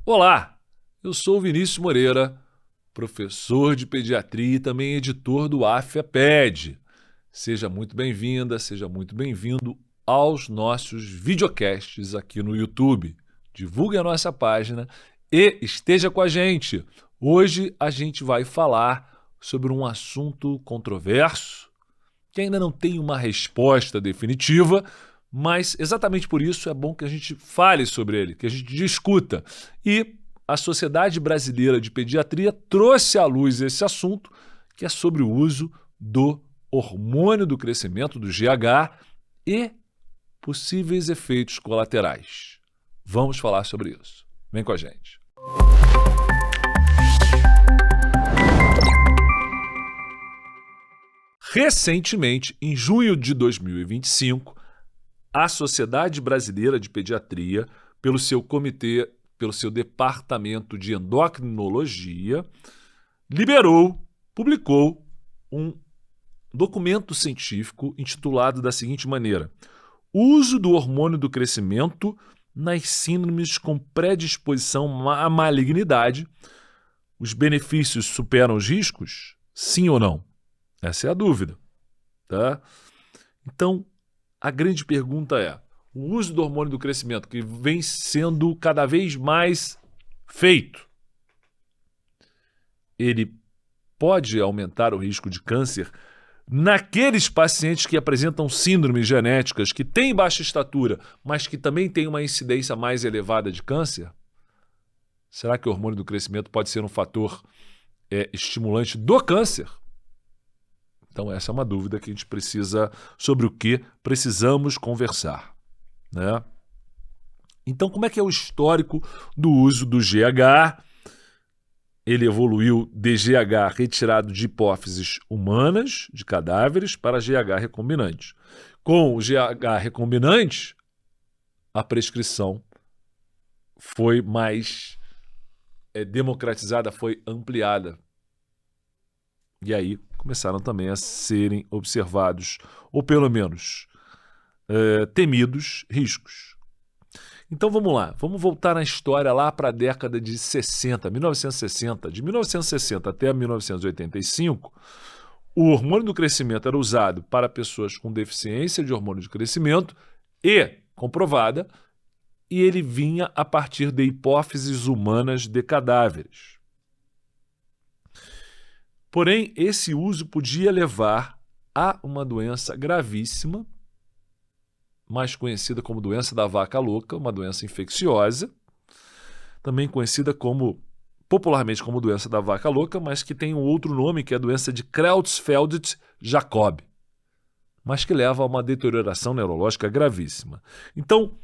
Olá, eu sou o Vinícius Moreira, professor de pediatria e também editor do AFIA-PED. Seja muito bem-vinda, seja muito bem-vindo aos nossos videocasts aqui no YouTube. Divulgue a nossa página e esteja com a gente. Hoje a gente vai falar sobre um assunto controverso, que ainda não tem uma resposta definitiva, mas exatamente por isso é bom que a gente fale sobre ele, que a gente discuta. E a Sociedade Brasileira de Pediatria trouxe à luz esse assunto, que é sobre o uso do hormônio do crescimento, do GH, e possíveis efeitos colaterais. Vamos falar sobre isso. Vem com a gente. Recentemente, em junho de 2025, a Sociedade Brasileira de Pediatria, pelo seu comitê, pelo seu departamento de endocrinologia, publicou um documento científico intitulado da seguinte maneira: Uso do hormônio do crescimento nas síndromes com predisposição à malignidade. Os benefícios superam os riscos? Sim ou não? Essa é a dúvida, tá? Então, a grande pergunta é: o uso do hormônio do crescimento, que vem sendo cada vez mais feito, ele pode aumentar o risco de câncer naqueles pacientes que apresentam síndromes genéticas, que têm baixa estatura, mas que também têm uma incidência mais elevada de câncer? Será que o hormônio do crescimento pode ser um fator estimulante do câncer? Então essa é uma dúvida que a gente precisa, sobre o que precisamos conversar, né? Então, como é que é o histórico do uso do GH? Ele evoluiu de GH retirado de hipófises humanas, de cadáveres, para GH recombinante. Com o GH recombinante, a prescrição foi mais democratizada, foi ampliada. E aí começaram também a serem observados, ou pelo menos temidos, riscos. Então vamos lá, vamos voltar na história lá para a década de 60, 1960. De 1960 até 1985, o hormônio do crescimento era usado para pessoas com deficiência de hormônio de crescimento e comprovada, e ele vinha a partir de hipófises humanas de cadáveres. Porém, esse uso podia levar a uma doença gravíssima, mais conhecida como doença da vaca louca, uma doença infecciosa, também conhecida popularmente como doença da vaca louca, mas que tem um outro nome, que é a doença de Creutzfeldt-Jakob, mas que leva a uma deterioração neurológica gravíssima. Então,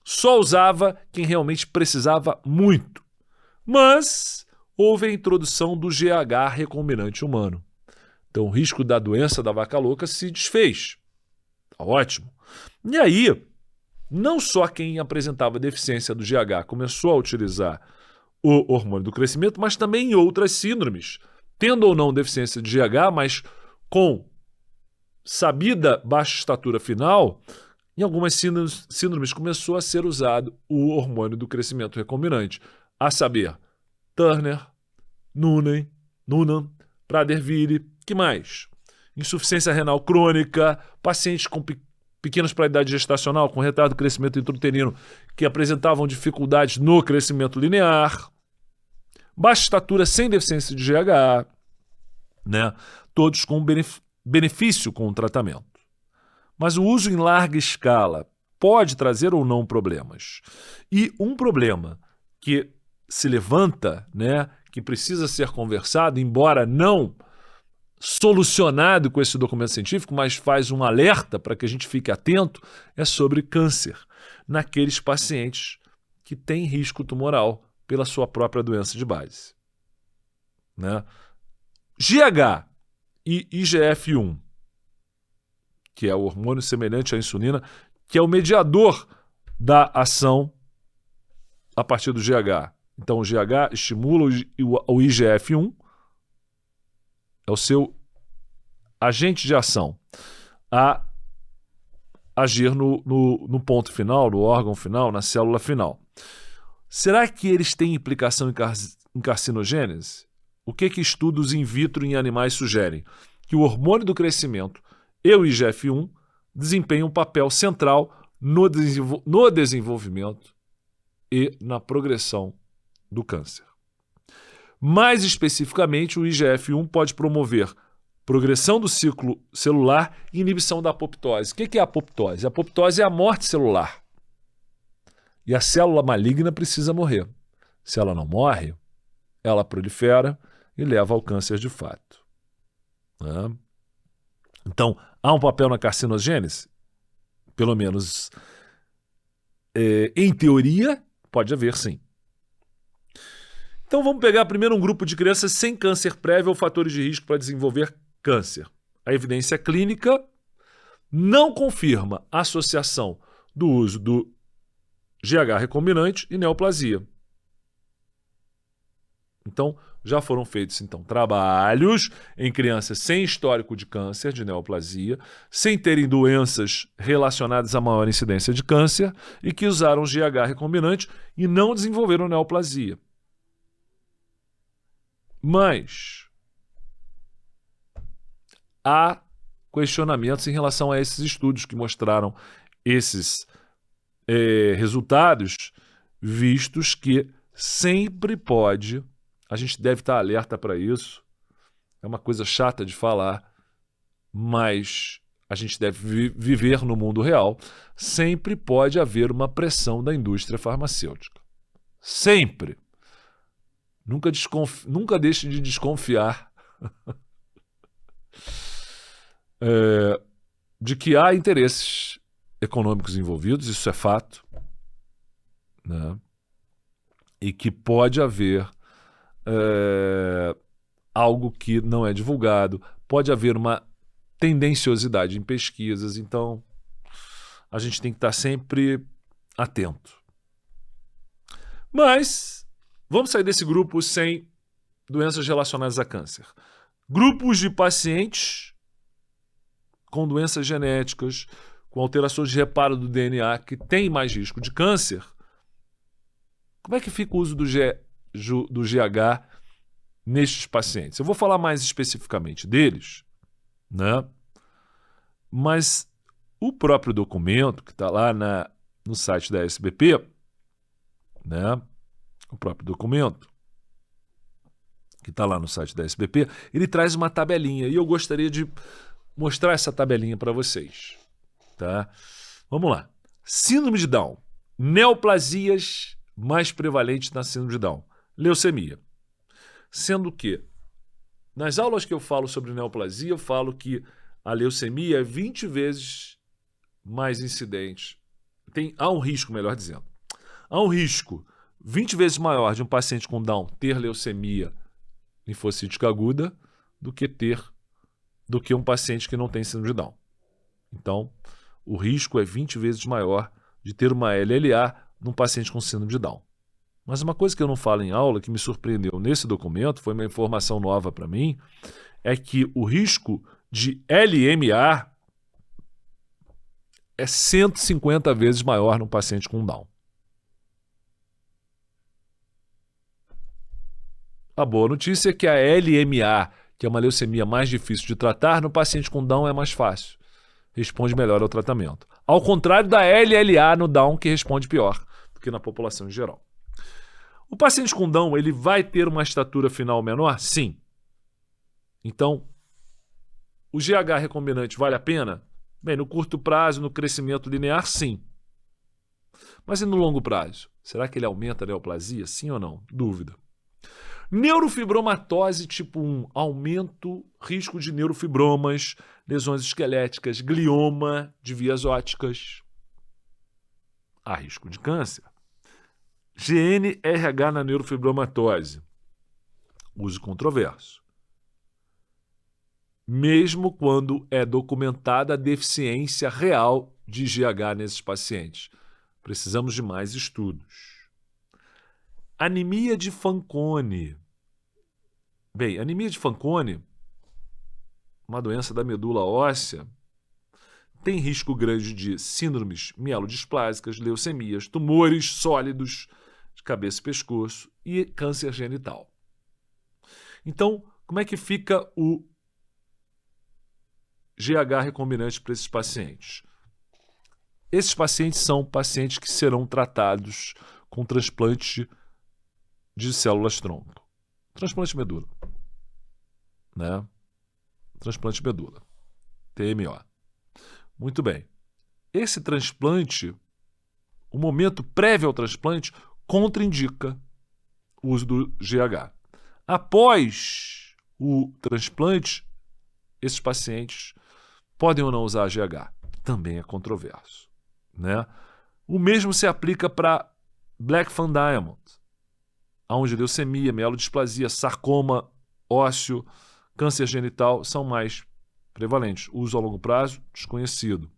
só usava quem realmente precisava muito. Mas houve a introdução do GH recombinante humano. Então, o risco da doença da vaca louca se desfez. Tá ótimo. E aí, não só quem apresentava deficiência do GH começou a utilizar o hormônio do crescimento, mas também em outras síndromes, tendo ou não deficiência de GH, mas com sabida baixa estatura final, em algumas síndromes começou a ser usado o hormônio do crescimento recombinante, a saber, Turner, Noonan, Prader-Willi, que mais? Insuficiência renal crônica, pacientes com pequenos para a idade gestacional, com retardo do crescimento intrauterino, que apresentavam dificuldades no crescimento linear, baixa estatura sem deficiência de GH, né? Todos com benefício com o tratamento. Mas o uso em larga escala pode trazer ou não problemas. E um problema que se levanta, né, que precisa ser conversado, embora não solucionado com esse documento científico, mas faz um alerta para que a gente fique atento, é sobre câncer naqueles pacientes que têm risco tumoral pela sua própria doença de base, né? GH e IGF-1, que é o hormônio semelhante à insulina, que é o mediador da ação a partir do GH. Então o GH estimula o IGF-1, é o seu agente de ação, a agir no ponto final, no órgão final, na célula final. Será que eles têm implicação em carcinogênese? O que estudos in vitro em animais sugerem? Que o hormônio do crescimento e o IGF-1 desempenham um papel central no desenvolvimento e na progressão do câncer. Mais especificamente, o IGF-1 pode promover progressão do ciclo celular e inibição da apoptose. O que é a apoptose? A apoptose é a morte celular. E a célula maligna precisa morrer. Se ela não morre, ela prolifera e leva ao câncer de fato. Né? Então, há um papel na carcinogênese? Pelo menos em teoria, pode haver sim. Então vamos pegar primeiro um grupo de crianças sem câncer prévio ou fatores de risco para desenvolver câncer. A evidência clínica não confirma a associação do uso do GH recombinante e neoplasia. Então, já foram feitos trabalhos em crianças sem histórico de câncer, de neoplasia, sem terem doenças relacionadas a maior incidência de câncer e que usaram GH recombinante e não desenvolveram neoplasia. Mas há questionamentos em relação a esses estudos que mostraram esses resultados, vistos que sempre pode, a gente deve estar alerta para isso, é uma coisa chata de falar, mas a gente deve viver no mundo real, sempre pode haver uma pressão da indústria farmacêutica. Sempre. Nunca deixe de desconfiar de que há interesses econômicos envolvidos, isso é fato, né? E que pode haver algo que não é divulgado, pode haver uma tendenciosidade em pesquisas, então a gente tem que estar sempre atento. Mas vamos sair desse grupo sem doenças relacionadas a câncer. Grupos de pacientes com doenças genéticas, com alterações de reparo do DNA, que têm mais risco de câncer. Como é que fica o uso do GH nestes pacientes? Eu vou falar mais especificamente deles, né? Mas o próprio documento que está lá no site da SBP, né? O próprio documento que está lá no site da SBP, ele traz uma tabelinha e eu gostaria de mostrar essa tabelinha para vocês. Tá? Vamos lá. Síndrome de Down. Neoplasias mais prevalentes na síndrome de Down. Leucemia. Sendo que, nas aulas que eu falo sobre neoplasia, eu falo que a leucemia é 20 vezes mais incidente. Há um risco, melhor dizendo. Há um risco 20 vezes maior de um paciente com Down ter leucemia linfocítica aguda do que um paciente que não tem síndrome de Down. Então, o risco é 20 vezes maior de ter uma LLA num paciente com síndrome de Down. Mas uma coisa que eu não falo em aula, que me surpreendeu nesse documento, foi uma informação nova para mim, é que o risco de LMA é 150 vezes maior num paciente com Down. A boa notícia é que a LMA, que é uma leucemia mais difícil de tratar, no paciente com Down é mais fácil. Responde melhor ao tratamento. Ao contrário da LLA no Down, que responde pior do que na população em geral. O paciente com Down, ele vai ter uma estatura final menor? Sim. Então, o GH recombinante vale a pena? Bem, no curto prazo, no crescimento linear, sim. Mas e no longo prazo? Será que ele aumenta a neoplasia? Sim ou não? Dúvida. Neurofibromatose tipo 1, aumento, risco de neurofibromas, lesões esqueléticas, glioma de vias ópticas. Há risco de câncer. GNRH na neurofibromatose, uso controverso. Mesmo quando é documentada a deficiência real de GH nesses pacientes. Precisamos de mais estudos. Anemia de Fanconi. Bem, anemia de Fanconi, uma doença da medula óssea, tem risco grande de síndromes mielodisplásicas, leucemias, tumores sólidos, de cabeça e pescoço e câncer genital. Então, como é que fica o GH recombinante para esses pacientes? Esses pacientes são pacientes que serão tratados com transplante de células-tronco. Transplante de medula. Né? Transplante de medula. TMO. Muito bem. Esse transplante, o momento prévio ao transplante, contraindica o uso do GH. Após o transplante, esses pacientes podem ou não usar GH. Também é controverso. Né? O mesmo se aplica para Black Fan Diamond, onde leucemia, mielodisplasia, sarcoma ósseo, câncer genital são mais prevalentes. Uso a longo prazo, desconhecido.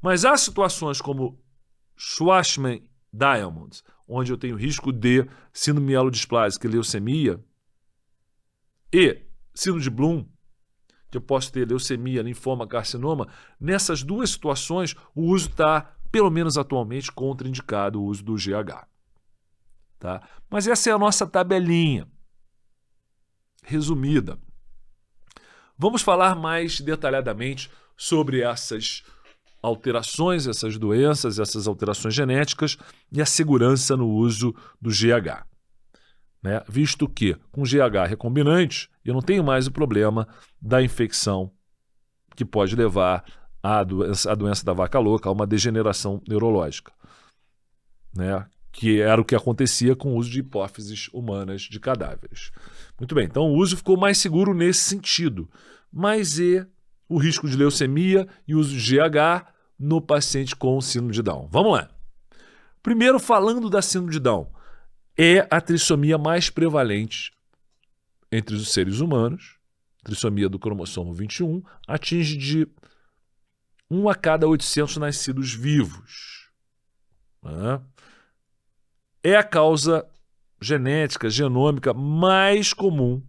Mas há situações como Schwarzman Diamond, onde eu tenho risco de síndrome mielodisplásica e leucemia, e síndrome de Bloom, que eu posso ter leucemia, linfoma, carcinoma. Nessas duas situações, o uso está, pelo menos atualmente, contraindicado o uso do GH. Tá? Mas essa é a nossa tabelinha resumida. Vamos falar mais detalhadamente sobre essas alterações, essas doenças, essas alterações genéticas e a segurança no uso do GH. Né? Visto que com GH recombinante eu não tenho mais o problema da infecção que pode levar à doença da vaca louca, a uma degeneração neurológica, né? Que era o que acontecia com o uso de hipófises humanas de cadáveres. Muito bem, então o uso ficou mais seguro nesse sentido, mas e o risco de leucemia e o uso de GH no paciente com síndrome de Down? Vamos lá. Primeiro, falando da síndrome de Down, é a trissomia mais prevalente entre os seres humanos. Trissomia do cromossomo 21 atinge de 1 a cada 800 nascidos vivos. Né? É a causa genética, genômica mais comum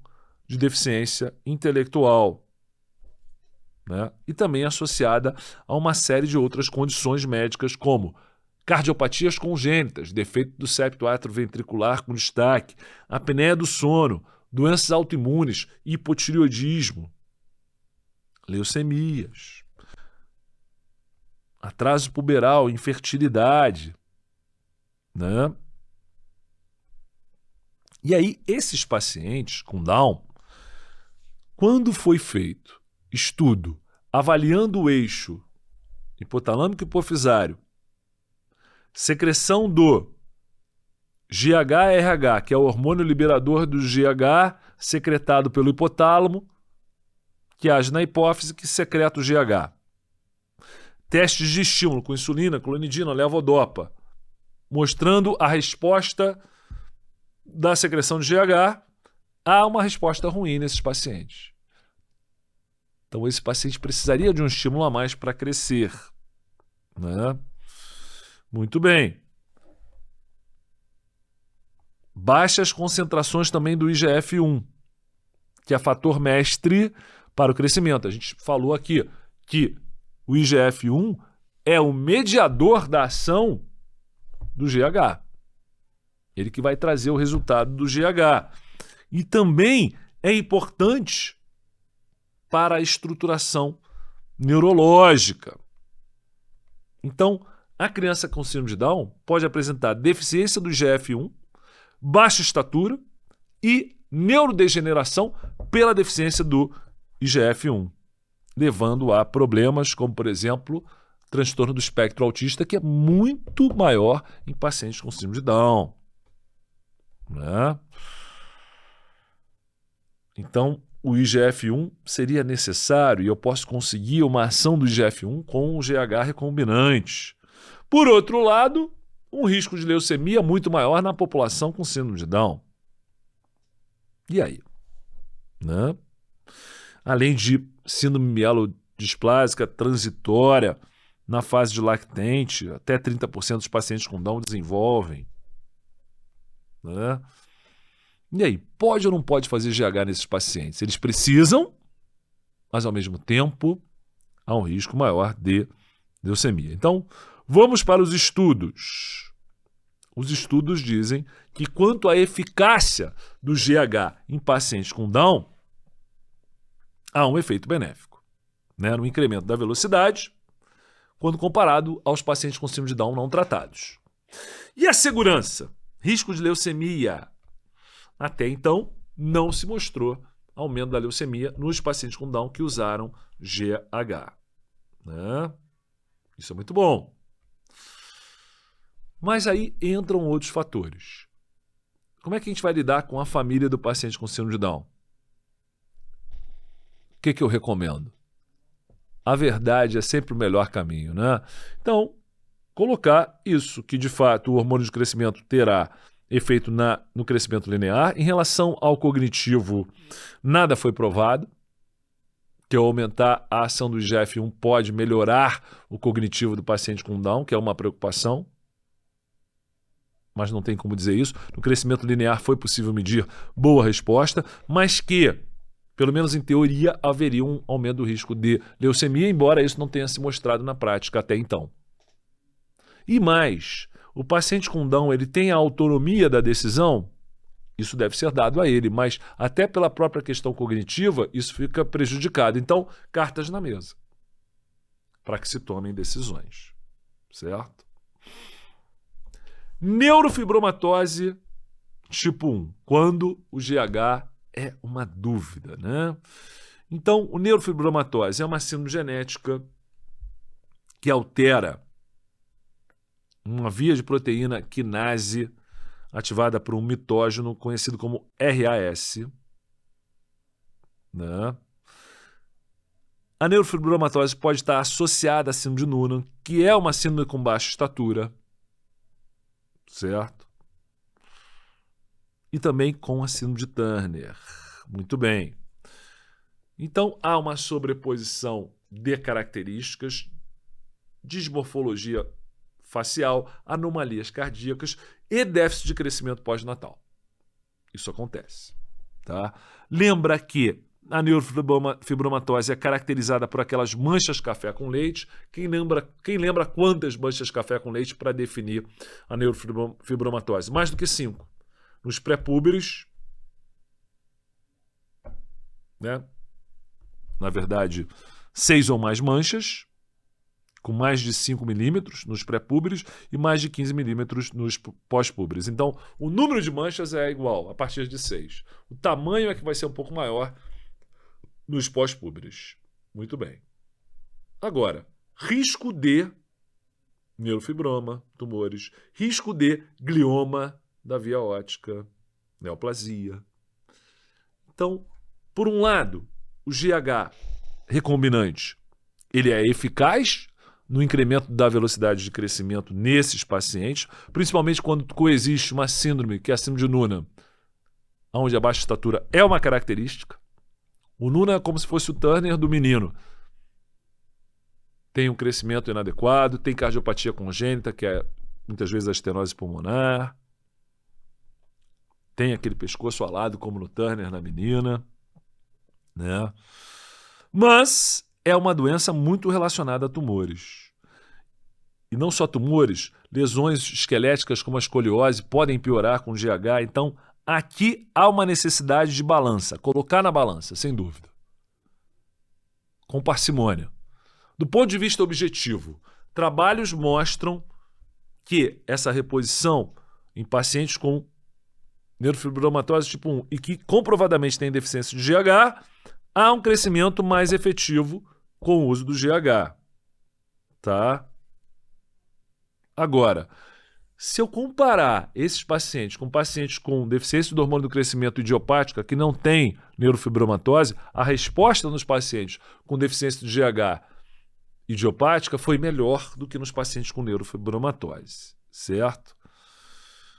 de deficiência intelectual. Né? E também associada a uma série de outras condições médicas, como cardiopatias congênitas, defeito do septo atrioventricular com destaque, apneia do sono, doenças autoimunes, hipotireoidismo, leucemias, atraso puberal, infertilidade. Né? E aí, esses pacientes com Down, quando foi feito estudo avaliando o eixo hipotalâmico hipofisário, secreção do GHRH, que é o hormônio liberador do GH, secretado pelo hipotálamo, que age na hipófise, que secreta o GH. Testes de estímulo com insulina, clonidina, levodopa, mostrando a resposta da secreção de GH, há uma resposta ruim nesses pacientes. Então, esse paciente precisaria de um estímulo a mais para crescer. Né? Muito bem. Baixas concentrações também do IGF-1, que é fator mestre para o crescimento. A gente falou aqui que o IGF-1 é o mediador da ação do GH. Ele que vai trazer o resultado do GH. E também é importante para a estruturação neurológica. Então, a criança com síndrome de Down pode apresentar deficiência do IGF-1, baixa estatura e neurodegeneração pela deficiência do IGF-1, levando a problemas como, por exemplo, transtorno do espectro autista, que é muito maior em pacientes com síndrome de Down. Né? Então, o IGF-1 seria necessário e eu posso conseguir uma ação do IGF-1 com o GH recombinante. Por outro lado, um risco de leucemia muito maior na população com síndrome de Down. E aí? Né? Além de síndrome mielodisplásica transitória na fase de lactente, até 30% dos pacientes com Down desenvolvem. Né? E aí, pode ou não pode fazer GH nesses pacientes? Eles precisam, mas ao mesmo tempo há um risco maior de leucemia. Então, vamos para os estudos. os estudos dizem que quanto à eficácia do GH em pacientes com Down, há um efeito benéfico, né, no incremento da velocidade, quando comparado aos pacientes com síndrome de Down não tratados. E a segurança? Risco de leucemia. Até então, não se mostrou aumento da leucemia nos pacientes com Down que usaram GH. Né? Isso é muito bom. Mas aí entram outros fatores. Como é que a gente vai lidar com a família do paciente com síndrome de Down? O que eu recomendo? A verdade é sempre o melhor caminho, né? Então, colocar isso, que de fato o hormônio de crescimento terá efeito no crescimento linear. Em relação ao cognitivo, nada foi provado, que ao aumentar a ação do IGF-1 pode melhorar o cognitivo do paciente com Down, que é uma preocupação. Mas não tem como dizer isso. No crescimento linear foi possível medir boa resposta, mas que, pelo menos em teoria, haveria um aumento do risco de leucemia, embora isso não tenha se mostrado na prática até então. E mais, o paciente com Down ele tem a autonomia da decisão? Isso deve ser dado a ele, mas até pela própria questão cognitiva, isso fica prejudicado. Então, cartas na mesa, para que se tomem decisões, certo? Neurofibromatose tipo 1, quando o GH é uma dúvida, né? Então, o neurofibromatose é uma síndrome genética que altera uma via de proteína quinase ativada por um mitógeno conhecido como RAS. Né? A neurofibromatose pode estar associada à síndrome de Noonan, que é uma síndrome com baixa estatura, certo? E também com a síndrome de Turner. Muito bem. Então, há uma sobreposição de características, dismorfologia facial, anomalias cardíacas e déficit de crescimento pós-natal. Isso acontece. Tá? Lembra que a neurofibromatose é caracterizada por aquelas manchas café com leite. Quem lembra quantas manchas café com leite para definir a neurofibromatose? Mais do que 5. Nos pré-púberes, né? Na verdade, 6 ou mais manchas, com mais de 5 milímetros nos pré-púberes e mais de 15 milímetros nos pós-púberes. Então, o número de manchas é igual a partir de 6. O tamanho é que vai ser um pouco maior nos pós-púberes. Muito bem. Agora, risco de neurofibroma, tumores, risco de glioma da via óptica, neoplasia. Então, por um lado, o GH recombinante, ele é eficaz no incremento da velocidade de crescimento nesses pacientes, principalmente quando coexiste uma síndrome, que é a síndrome de Noonan, onde a baixa estatura é uma característica. O Noonan é como se fosse o Turner do menino. Tem um crescimento inadequado, tem cardiopatia congênita, que é muitas vezes a estenose pulmonar. Tem aquele pescoço alado, como no Turner na menina. Né? Mas é uma doença muito relacionada a tumores. E não só tumores, lesões esqueléticas como a escoliose podem piorar com GH. Então, aqui há uma necessidade de balança, colocar na balança, sem dúvida. Com parcimônia. Do ponto de vista objetivo, trabalhos mostram que essa reposição em pacientes com neurofibromatose tipo 1 e que comprovadamente têm deficiência de GH, há um crescimento mais efetivo com o uso do GH. Tá? Agora, se eu comparar esses pacientes com pacientes com deficiência do hormônio do crescimento idiopática que não tem neurofibromatose, a resposta nos pacientes com deficiência de GH idiopática foi melhor do que nos pacientes com neurofibromatose, certo?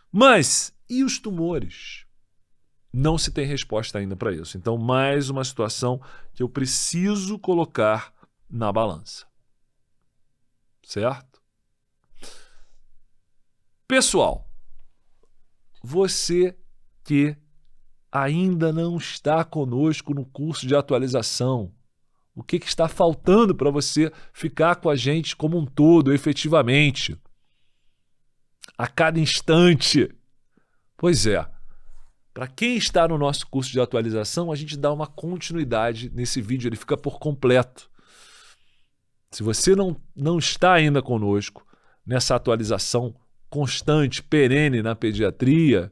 Mas, e os tumores? Não se tem resposta ainda para isso. Então, mais uma situação que eu preciso colocar na balança. Certo? Pessoal, você que ainda não está conosco no curso de atualização, o que está faltando para você ficar com a gente como um todo, efetivamente? a cada instante. Pois é, para quem está no nosso curso de atualização, a gente dá uma continuidade nesse vídeo, ele fica por completo. Se você não está ainda conosco nessa atualização constante, perene na pediatria,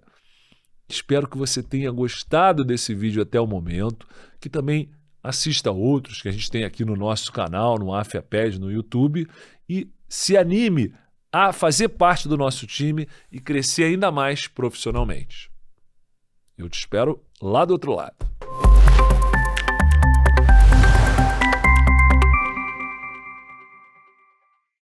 espero que você tenha gostado desse vídeo até o momento, que também assista outros que a gente tem aqui no nosso canal, no AFIAPED, no YouTube, e se anime a fazer parte do nosso time e crescer ainda mais profissionalmente. Eu te espero lá do outro lado.